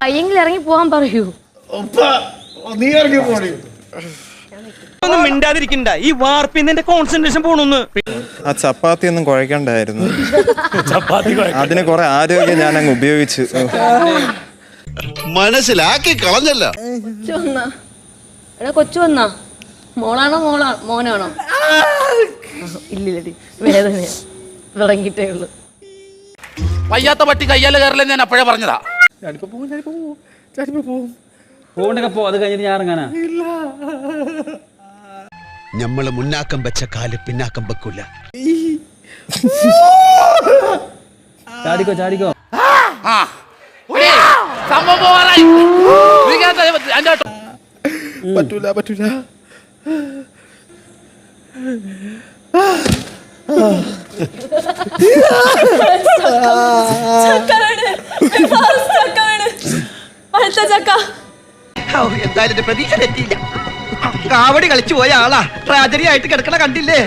വയ്യെങ്കിൽ ഇറങ്ങി പോവാൻ പറയൂ. നീ ഇറങ്ങി പോണി. ഒന്നും മിണ്ടാതിരിക്കണ്ട, ഈ വാർപ്പിന്റെ കോൺസെൻട്രേഷൻ പോണൊന്ന്. ആ ചപ്പാത്തി ഒന്നും കുഴക്കണ്ടായിരുന്നു. അതിന് കുറെ ആരോഗ്യം ഞാൻ അങ്ങ് ഉപയോഗിച്ചു. മനസ്സിലാക്കി കളഞ്ഞല്ലോ. എടാ കൊച്ചു വന്നാ? മോളാണോ മോനാണോ? ഇല്ലില്ലടി, വേദന തുടങ്ങിയിട്ടേ ഉള്ളു. വയ്യാത്ത പട്ടി കയ്യാല് കയറില്ലെന്ന് ഞാൻ അപ്പോഴേ പറഞ്ഞതാ. പോകണ്ടൊക്കെ പോ, അത് കഴിഞ്ഞിട്ട് ഞാൻ ഇറങ്ങാനാ. ഞമ്മള് മുന്നാക്കം വെച്ച കാല് പിന്നാക്കം വെക്കൂല. ചാടിക്കോ ചാടിക്കോ. സംഭവം പോവാറായി. പറ്റൂല പറ്റൂല. എന്തായാലും പ്രതീക്ഷ തെറ്റിയില്ല. കാവടി കളിച്ചു പോയ ആളാ ട്രാജഡി ആയിട്ട് കിടക്കണ കണ്ടില്ലേ?